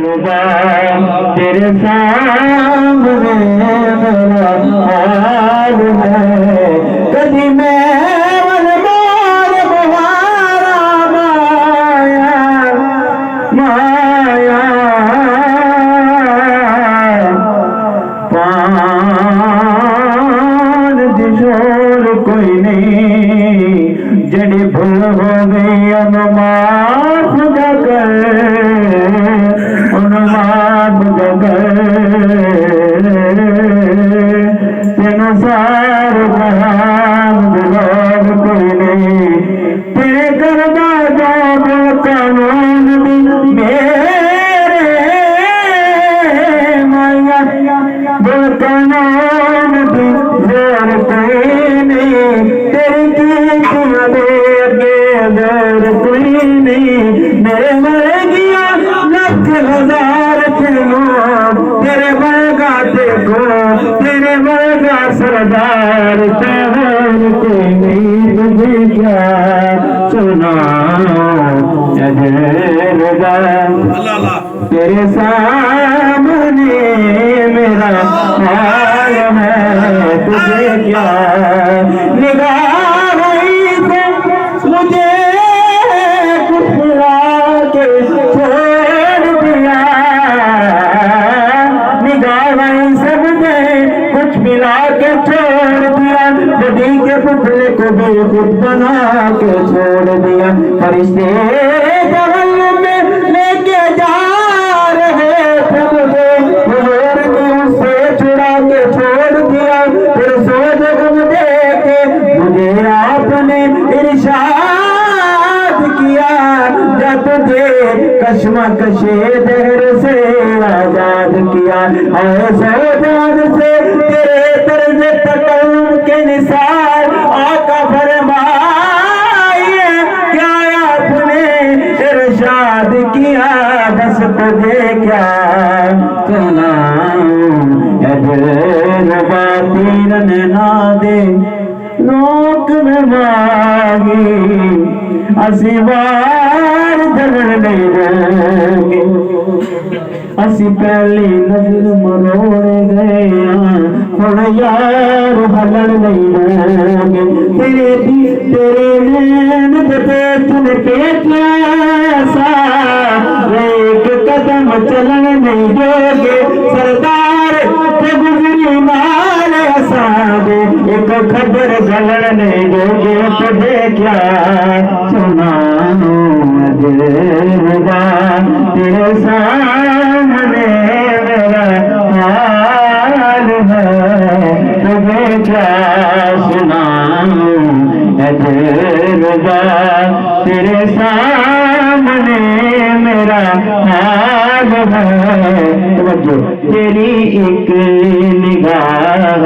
रुबा तेरे सामने मेरा हाल है। कभी मैं मनमार बहारा माया माया पान दिशोर कोई नहीं जड़ी भूल हो गई अनुमान जगर अनुमान जगर तेन सार महान विरोध कोई नहीं तेरे करदा जो कानून भी मेरे माया दिल कानून भी जोर कोई नहीं तेरी कीतियां दे अगे जोर कोई नहीं मेरे मर गया लख हजार तेरे वर्गा देखो तेरे वर्गा सरदार तेहर कोई नहीं मुझे क्या सुनाओ तेरे सामने मेरा हाल है तुझे क्या निगाह से मुझे कुछ मिला के छोड़ दिया निगाह से मुझे कुछ मिला के छोड़ दिया नदी के पुतले को भी खुद बना के छोड़ दिया फरिश्ते जहन्नम में लेके जा रहे थे मुझे हुजूर ने उससे छुड़ा के छोड़ दिया फिर सोच गम दे के मुझे आपने इरशाद किया जब तुझे कश्मकशे दहर से आजाद किया ऐसे जान से तेरे तर्ज तकल्लुम के निसार आका फरमाए क्या आपने इरशाद किया बस तुझे क्या सुनाऊं तीर ना दे रोक में मांगी असी बार जगड़ नहीं रोगे असी पहली नजर मरोड़ गए हुण यार हलन नहीं रोगे तेरे नैन चुन के कैसा एक कदम चलन नहीं दोगे सरदार ते गुजरी माल असादे एक खबर गलन नहीं दोगे तुझे क्या सुनाऊं अजरूबा तेरे सामने मेरा हाल है तुझे क्या सुनाऊं अजरूबा तेरे सामने मेरा हाल है तेरी एक निगाह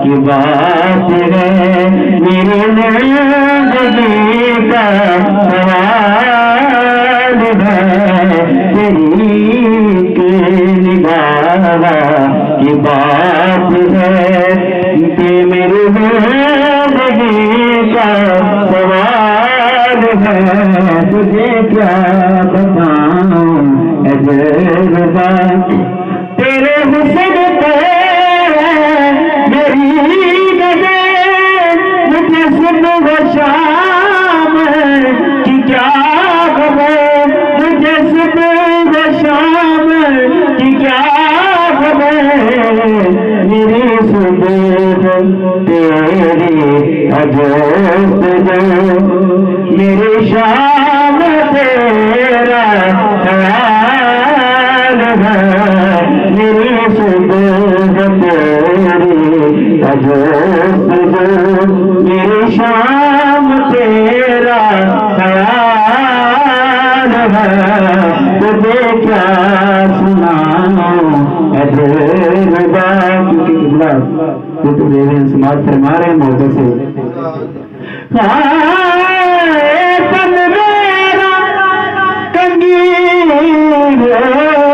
की बात है मेरी जिंदगी का सवाल है तेरी एक निगाह की बात है कि मेरी जिंदगी का सवाल है तुझे क्या बताऊं अजरूबा तेरे हुस्न पे मेरी नजर मुझे सुबह शाम की क्या खबर मुझे सुबह शाम की क्या खबर मेरी सुबह तेरी अजोस्त जो मेरी शाम तेरा ख्याल है मेरी सुबह तेरी अजोस्त जो मेरी शाम तेरा ख्याल है तुझे क्या सुनाऊं अजरूबा क्योंकि किबला कुतुब समाज फरमा रहे मौके से तन मेरा कंगी यार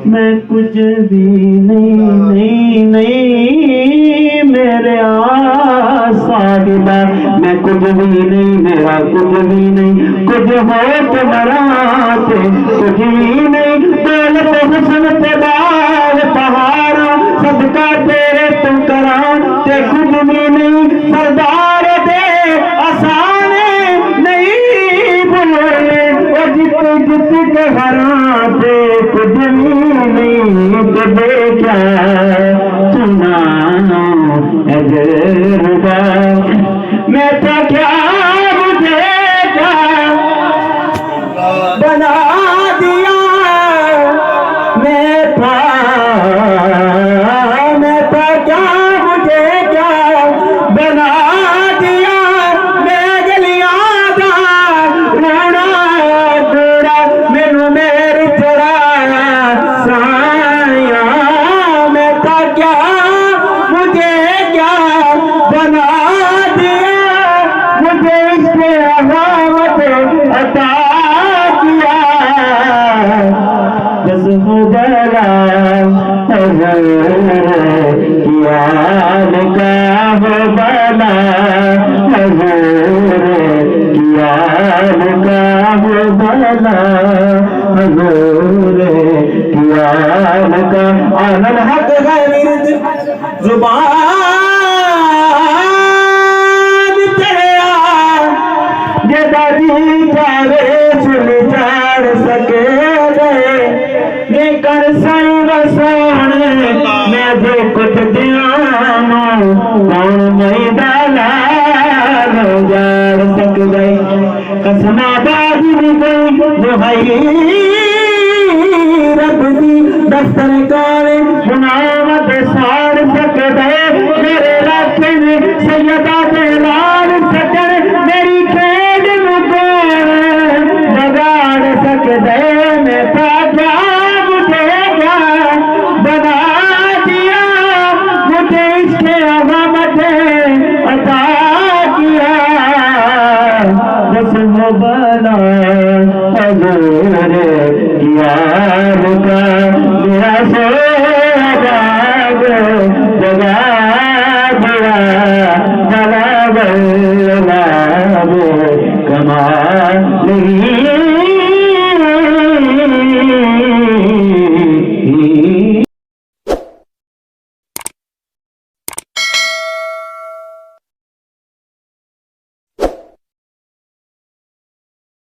मैं कुछ भी नहीं मेरे साहिबा, मैं कुछ भी नहीं, मेरा कुछ भी नहीं, कुछ हो तो मराते कुछ भी नहीं, दौलत हुस्न पे बाल पहाड़ों सबका तेरे तुम कराते कुछ भी नहीं, सरदार दे आसाने नहीं बोले और जित के हराते कुछ भी नहीं, तो क्या सुना अजरबा मैं तो क्या मुझे क्या बना दिया, मैं तो क्या मुझे क्या बना दिया, मैं गलियां दा रोना गोड़ा मैनू मेरी चढ़ाया साया, मैं तो क्या मुझे क्या बना दिया, मुझे इसके अहामत अता किया, बस हो बला किया का हो बला हजूर किया का हो बला हजूर किया का आनल हक गैर जुबान ये दादी चारे सुन चाड़ सके ये कर साई वसान मैं जो कुछ दियानो कौन मैदाना जाड़ सक गई, कसमा बाजी भी गई जो भाई रब दी दफ्तर काले मुनामत साड़ सक गए, मेरे रास्ते में सैयदा दे लाल सजन मेरी खेड में बगाड़ सक दे, मैं था